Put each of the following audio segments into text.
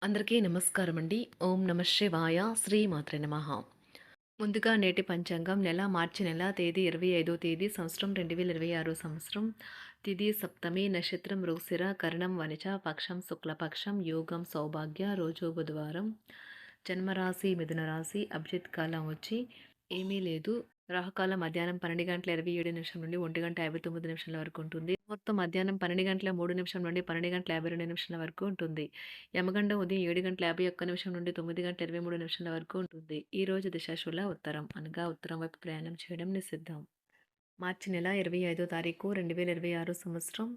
అందరికీ నమస్కారం అండి. ఓం నమ శివాయ. శ్రీమాత్రే నమః. ముందుగా నేటి పంచాంగం మార్చి నెల తేదీ 25వ తేదీ సంవత్సరం 2026 సంవత్సరం. తిథి సప్తమి, నక్షత్రం మృగశిర, కరణం వనిజ, పక్షం శుక్లపక్షం, యోగం సౌభాగ్య, రోజు బుధవారం. జన్మరాశి మిథున రాశి. అభిజిత్ కాలం వచ్చి ఏమీ లేదు. రాహుకాలం మధ్యాహ్నం 12:27 నుండి 1:59 వరకు ఉంటుంది. మొత్తం మధ్యాహ్నం 12:03 నుండి 12:52 వరకు ఉంటుంది. యమగండం ఉదయం 7:51 నుండి 9:23 వరకు ఉంటుంది. ఈ రోజు దిశాశూల ఉత్తరం అనగా ఉత్తరం వైపు ప్రయాణం చేయడం నిషిద్ధం. మార్చి నెల 25వ తారీఖు 2026 సంవత్సరం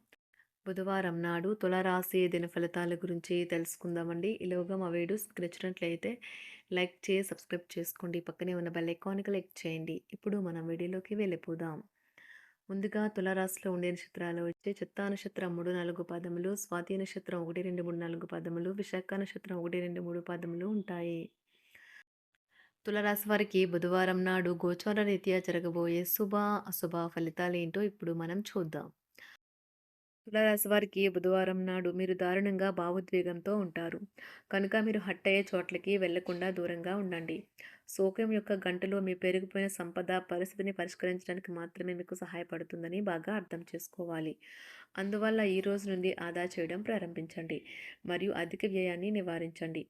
బుధవారం నాడు తులారాశి దిన ఫలితాల గురించి తెలుసుకుందామండి. ఈలోగా మా వీడియోస్ మీకు నచ్చినట్లయితే లైక్ చేసి సబ్స్క్రైబ్ చేసుకోండి. పక్కనే ఉన్న బెల్ ఐకాన్కి క్లిక్ చేయండి. ఇప్పుడు మనం వీడియోలోకి వెళ్ళిపోదాం. ముందుగా తులారాశిలో ఉండే నక్షత్రాలు వచ్చి చిత్తా నక్షత్రం 3, 4 పాదములు, స్వాతి నక్షత్రం 1, 2, 3, 4 పాదములు, విశాఖ నక్షత్రం 1, 2, 3 పాదములు ఉంటాయి. తులారాశి వారికి బుధవారం నాడు గోచార రీత్యా జరగబోయే శుభ అశుభ ఫలితాలు ఏంటో ఇప్పుడు మనం చూద్దాం. తులారాశి వారికి బుధవారం నాడు మీరు దారుణంగా భావోద్వేగంతో ఉంటారు కనుక మీరు హట్ అయ్యే చోట్లకి వెళ్లకుండా దూరంగా ఉండండి. శోకం యొక్క గంటలో మీ పెరిగిపోయిన సంపద పరిస్థితిని పరిష్కరించడానికి మాత్రమే మీకు సహాయపడుతుందని బాగా అర్థం చేసుకోవాలి. అందువల్ల ఈ రోజు నుండి ఆదా చేయడం ప్రారంభించండి మరియు అధిక వ్యయాన్ని నివారించండి.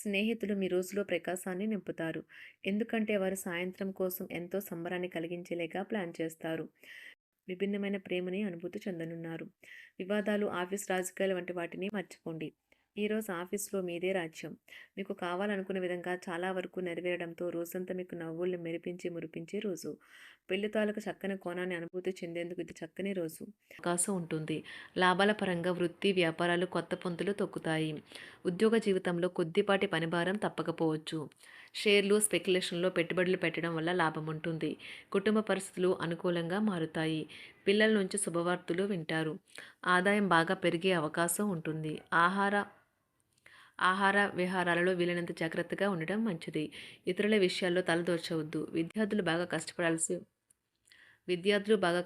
స్నేహితులు మీ రోజులో ప్రకాశాన్ని నింపుతారు ఎందుకంటే వారు సాయంత్రం కోసం ఎంతో సంబరాన్ని కలిగించేలాగా ప్లాన్ చేస్తారు. విభిన్నమైన ప్రేమని అనుభూతి చెందనున్నారు. వివాదాలు, ఆఫీస్ రాజకీయాలు వంటి వాటిని మర్చిపోండి. ఈరోజు ఆఫీస్లో మీదే రాజ్యం. మీకు కావాలనుకున్న విధంగా చాలా వరకు నెరవేరడంతో రోజంతా మీకు నవ్వుల్ని మెరిపించి మురిపించే రోజు. పెళ్లి తాలూకు చక్కని కోణాన్ని అనుభూతి చెందేందుకు ఇది చక్కని రోజు. అవకాశం ఉంటుంది. లాభాల పరంగా వృత్తి, వ్యాపారాలు కొత్త పొంతులు తొక్కుతాయి. ఉద్యోగ జీవితంలో కొద్దిపాటి పనిభారం తప్పకపోవచ్చు. షేర్లు, స్పెక్యులేషన్లో పెట్టుబడులు పెట్టడం వల్ల లాభం ఉంటుంది. కుటుంబ పరిస్థితులు అనుకూలంగా మారుతాయి. పిల్లల నుంచి శుభవార్తలు వింటారు. ఆదాయం బాగా పెరిగే అవకాశం ఉంటుంది. ఆహార విహారాలలో వీలైనంత జాగ్రత్తగా ఉండడం మంచిది. ఇతరుల విషయాల్లో తలదూర్చవద్దు. విద్యార్థులు బాగా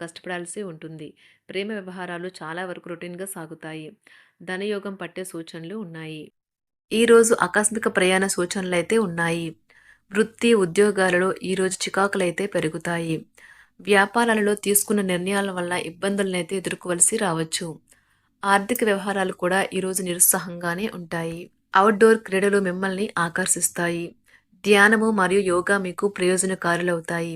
కష్టపడాల్సి ఉంటుంది. ప్రేమ వ్యవహారాలు చాలా వరకు రొటీన్గా సాగుతాయి. ధనయోగం పట్టే సూచనలు ఉన్నాయి. ఈరోజు ఆకస్మిక ప్రయాణ సూచనలైతే ఉన్నాయి. వృత్తి, ఉద్యోగాలలో ఈరోజు చికాకులైతే పెరుగుతాయి. వ్యాపారాలలో తీసుకున్న నిర్ణయాల వల్ల ఇబ్బందులనైతే ఎదుర్కోవలసి రావచ్చు. ఆర్థిక వ్యవహారాలు కూడా ఈరోజు నిరుత్సాహంగానే ఉంటాయి. అవుట్డోర్ క్రీడలు మిమ్మల్ని ఆకర్షిస్తాయి. ధ్యానము మరియు యోగా మీకు ప్రయోజనకారులవుతాయి.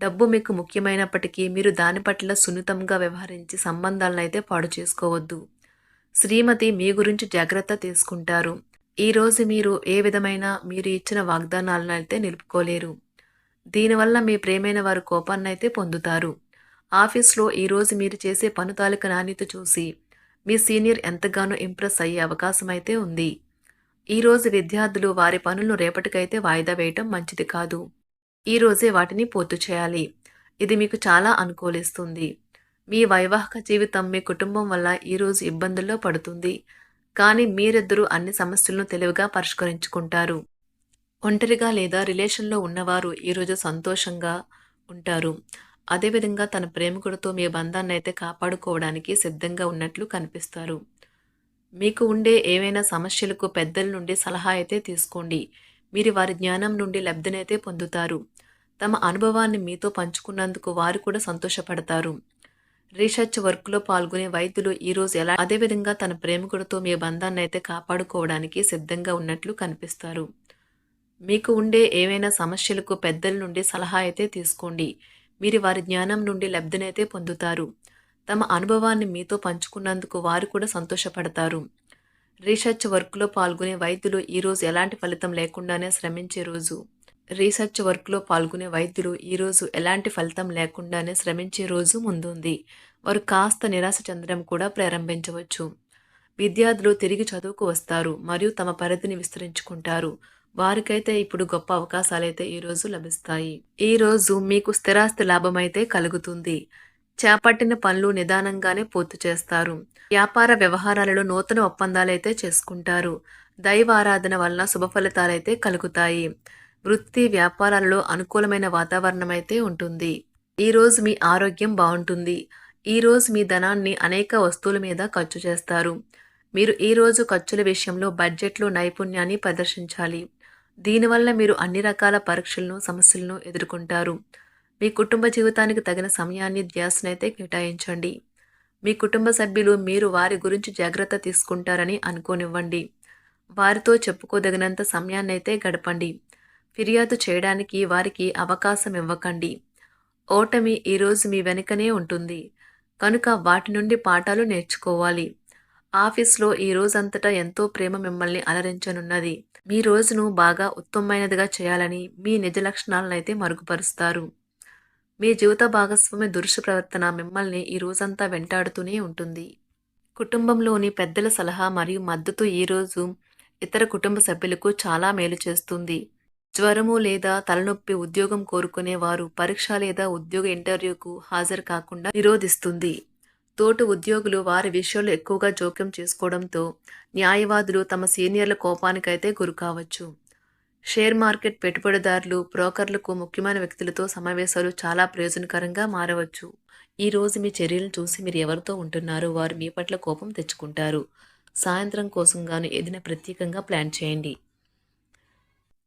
డబ్బు మీకు ముఖ్యమైనప్పటికీ మీరు దాని పట్ల సున్నితంగా వ్యవహరించి సంబంధాలనైతే పాడు చేసుకోవద్దు. శ్రీమతి మీ గురించి జాగ్రత్త తీసుకుంటారు. ఈరోజు మీరు ఏ విధమైన మీరు ఇచ్చిన వాగ్దానాలను అయితే నిలుపుకోలేరు. దీనివల్ల మీ ప్రేమైన వారు కోపాన్నైతే పొందుతారు. ఆఫీస్లో ఈరోజు మీరు చేసే పను తాలూకు నాణ్యత చూసి మీ సీనియర్ ఎంతగానో ఇంప్రెస్ అయ్యే అవకాశం అయితే ఉంది. ఈరోజు విద్యార్థులు వారి పనులను రేపటికైతే వాయిదా వేయటం మంచిది కాదు. ఈరోజే వాటిని పూర్తి చేయాలి. ఇది మీకు చాలా అనుకూలిస్తుంది. మీ వైవాహిక జీవితం మీ కుటుంబం వల్ల ఈరోజు ఇబ్బందుల్లో పడుతుంది. కానీ మీరిద్దరూ అన్ని సమస్యలను తెలివిగా పరిష్కరించుకుంటారు. ఒంటరిగా లేదా రిలేషన్లో ఉన్నవారు ఈరోజు సంతోషంగా ఉంటారు. అదేవిధంగా తన ప్రేమికుడితో మీ బంధాన్ని అయితే కాపాడుకోవడానికి సిద్ధంగా ఉన్నట్లు కనిపిస్తారు. మీకు ఉండే ఏవైనా సమస్యలకు పెద్దల నుండి సలహా అయితే తీసుకోండి. మీరు వారి జ్ఞానం నుండి లబ్ధినైతే పొందుతారు. తమ అనుభవాన్ని మీతో పంచుకున్నందుకు వారు కూడా సంతోషపడతారు. రీసెర్చ్ వర్క్లో పాల్గొనే వైద్యులు ఈరోజు అదేవిధంగా తన ప్రేమికుడితో మీ బంధాన్ని అయితే కాపాడుకోవడానికి సిద్ధంగా ఉన్నట్లు కనిపిస్తారు. మీకు ఉండే ఏవైనా సమస్యలకు పెద్దల నుండి సలహా అయితే తీసుకోండి. మీరు వారి జ్ఞానం నుండి లబ్ధినైతే పొందుతారు. తమ అనుభవాన్ని మీతో పంచుకున్నందుకు వారు కూడా సంతోషపడతారు. రీసెర్చ్ వర్క్లో పాల్గొనే వైద్యులు ఈరోజు ఎలాంటి ఫలితం లేకుండానే శ్రమించే రోజు. ఎలాంటి ఫలితం లేకుండానే శ్రమించే రోజు ముందుంది. వారు కాస్త నిరాశ చెందడం కూడా ప్రారంభించవచ్చు. విద్యార్థులు తిరిగి చదువుకు వస్తారు మరియు తమ పరిధిని విస్తరించుకుంటారు. వారికైతే ఇప్పుడు గొప్ప అవకాశాలైతే ఈరోజు లభిస్తాయి. ఈరోజు మీకు స్థిరాస్తి లాభమైతే కలుగుతుంది. చేపట్టిన పనులు నిదానంగానే పూర్తి చేస్తారు. వ్యాపార వ్యవహారాలలో నూతన ఒప్పందాలైతే చేసుకుంటారు. దైవ ఆరాధన వలన శుభ ఫలితాలైతే కలుగుతాయి. వృత్తి, వ్యాపారాలలో అనుకూలమైన వాతావరణం అయితే ఉంటుంది. ఈరోజు మీ ఆరోగ్యం బాగుంటుంది. ఈరోజు మీ ధనాన్ని అనేక వస్తువుల మీద ఖర్చు చేస్తారు. మీరు ఈరోజు ఖర్చుల విషయంలో బడ్జెట్లో నైపుణ్యాన్ని ప్రదర్శించాలి. దీనివల్ల మీరు అన్ని రకాల పరీక్షలను, సమస్యలను ఎదుర్కొంటారు. మీ కుటుంబ జీవితానికి తగిన సమయాన్ని, ధ్యాసనైతే కేటాయించండి. మీ కుటుంబ సభ్యులు మీరు వారి గురించి జాగ్రత్త తీసుకుంటారని అనుకోనివ్వండి. వారితో చెప్పుకోదగినంత సమయాన్నైతే గడపండి. ఫిర్యాదు చేయడానికి వారికి అవకాశం ఇవ్వకండి. ఓటమి ఈరోజు మీ వెనుకనే ఉంటుంది. కనుక వాటి నుండి పాఠాలు నేర్చుకోవాలి. ఆఫీస్‌లో ఈ రోజంతటా ఎంతో ప్రేమ మిమ్మల్ని అలరించనున్నది. మీ రోజును బాగా ఉత్తమమైనదిగా చేయాలని మీ నిజ లక్షణాలనైతే మరుగుపరుస్తారు. మీ జీవిత భాగస్వామి దురుసు ప్రవర్తన మిమ్మల్ని ఈ రోజంతా వెంటాడుతూనే ఉంటుంది. కుటుంబంలోని పెద్దల సలహా మరియు మద్దతు ఈరోజు ఇతర కుటుంబ సభ్యులకు చాలా మేలు చేస్తుంది. జ్వరము లేదా తలనొప్పి ఉద్యోగం కోరుకునేవారు పరీక్ష లేదా ఉద్యోగ ఇంటర్వ్యూకు హాజరు కాకుండా నిరోధిస్తుంది. తోటి ఉద్యోగులు వారి విషయాల్లో ఎక్కువగా జోక్యం చేసుకోవడంతో న్యాయవాదులు తమ సీనియర్ల కోపానికైతే గురికావచ్చు. షేర్ మార్కెట్ పెట్టుబడిదారులు, బ్రోకర్లకు ముఖ్యమైన వ్యక్తులతో సమావేశాలు చాలా ప్రయోజనకరంగా మారవచ్చు. ఈ రోజు మీ చర్యలను చూసి మీరు ఎవరితో ఉంటున్నారో వారు మీ పట్ల కోపం తెచ్చుకుంటారు. సాయంత్రం కోసం గాను ఏదైనా ప్రత్యేకంగా ప్లాన్ చేయండి.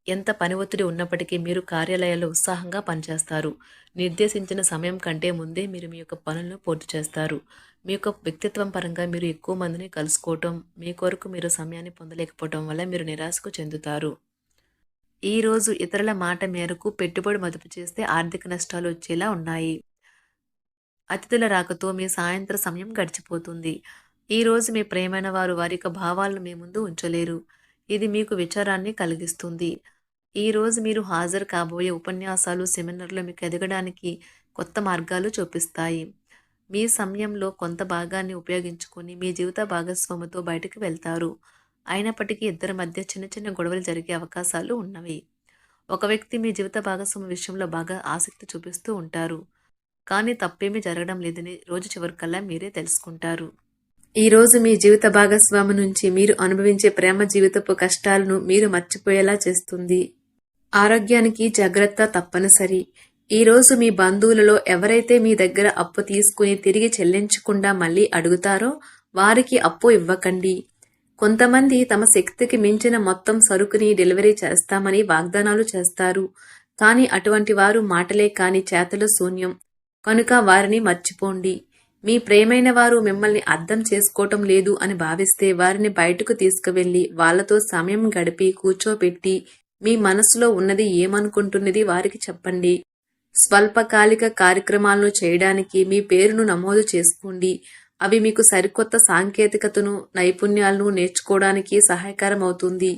ఎంత పని ఒత్తిడి ఉన్నప్పటికీ మీరు కార్యాలయాల్లో ఉత్సాహంగా పనిచేస్తారు. నిర్దేశించిన సమయం కంటే ముందే మీరు మీ యొక్క పనులను పూర్తి చేస్తారు. మీ యొక్క వ్యక్తిత్వం పరంగా మీరు ఎక్కువ మందిని కలుసుకోవటం, మీ కొరకు మీరు సమయాన్ని పొందలేకపోవటం వల్ల మీరు నిరాశకు చెందుతారు. ఈరోజు ఇతరుల మాట మేరకు పెట్టుబడి మదుపు చేస్తే ఆర్థిక నష్టాలు వచ్చేలా ఉన్నాయి. అతిథుల రాకతో మీ సాయంత్ర సమయం గడిచిపోతుంది. ఈరోజు మీ ప్రియమైన వారు వారి యొక్క భావాలను మీ ముందు ఉంచలేరు. ఇది మీకు విచారాన్ని కలిగిస్తుంది. ఈరోజు మీరు హాజరు కాబోయే ఉపన్యాసాలు, సెమినార్లు మీకు ఎదగడానికి కొత్త మార్గాలు చూపిస్తాయి. మీ సమయంలో కొంత భాగాన్ని ఉపయోగించుకొని మీ జీవిత భాగస్వామితో బయటకు వెళ్తారు. అయినప్పటికీ ఇద్దరి మధ్య చిన్న చిన్న గొడవలు జరిగే అవకాశాలు ఉన్నవి. ఒక వ్యక్తి మీ జీవిత భాగస్వామి విషయంలో బాగా ఆసక్తి చూపిస్తూ ఉంటారు. కానీ తప్పేమీ జరగడం లేదని రోజు చివరికల్లా మీరే తెలుసుకుంటారు. ఈరోజు మీ జీవిత భాగస్వామి నుంచి మీరు అనుభవించే ప్రేమ జీవితపు కష్టాలను మీరు మర్చిపోయేలా చేస్తుంది. ఆరోగ్యానికి జాగ్రత్త తప్పనిసరి. ఈరోజు మీ బంధువులలో ఎవరైతే మీ దగ్గర అప్పు తీసుకుని తిరిగి చెల్లించకుండా మళ్ళీ అడుగుతారో వారికి అప్పు ఇవ్వకండి. కొంతమంది తమ శక్తికి మించిన మొత్తం సరుకుని డెలివరీ చేస్తామని వాగ్దానాలు చేస్తారు. కానీ అటువంటి వారు మాటలే కాని చేతలు శూన్యం. కనుక వారిని మర్చిపోండి. మీ ప్రియమైన వారు మిమ్మల్ని అర్థం చేసుకోవటం లేదు అని భావిస్తే వారిని బయటకు తీసుకువెళ్ళి వాళ్లతో సమయం గడిపి కూర్చోబెట్టి మీ మనసులో ఉన్నది ఏమనుకుంటున్నది వారికి చెప్పండి. స్వల్పకాలిక కార్యక్రమాలను చేయడానికి మీ పేరును నమోదు చేసుకోండి. అవి మీకు సరికొత్త సాంకేతికతను, నైపుణ్యాలను నేర్చుకోవడానికి సహాయకరం అవుతుంది.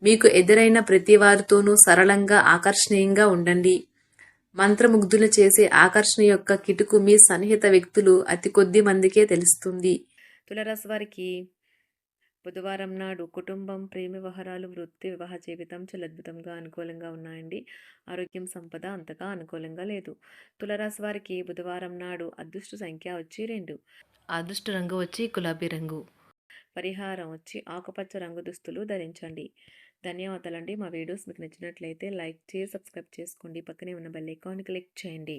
మీకు ఎదురైన ప్రతి వారితోనూ సరళంగా, ఆకర్షణీయంగా ఉండండి. మంత్రముగ్ధులు చేసే ఆకర్షణ యొక్క కిటుకు మీ సన్నిహిత వ్యక్తులు అతి కొద్ది మందికే తెలుస్తుంది. తులారాశి వారికి బుధవారం నాడు కుటుంబం, ప్రేమ వ్యవహారాలు, వృత్తి, వివాహ జీవితం చాలా అద్భుతంగా అనుకూలంగా ఉన్నాయండి. ఆరోగ్యం, సంపద అంతగా అనుకూలంగా లేదు. తులారాశి వారికి బుధవారం నాడు అదృష్ట సంఖ్య వచ్చి 2. అదృష్ట రంగు వచ్చి గులాబీ రంగు. పరిహారం వచ్చి ఆకుపచ్చ రంగు దుస్తులు ధరించండి. ధన్యవాదాలండి. మా వీడియోస్ మీకు నచ్చినట్లయితే లైక్ చేసి సబ్స్క్రైబ్ చేసుకోండి. పక్కనే ఉన్న బెల్ ఐకాన్ క్లిక్ చేయండి.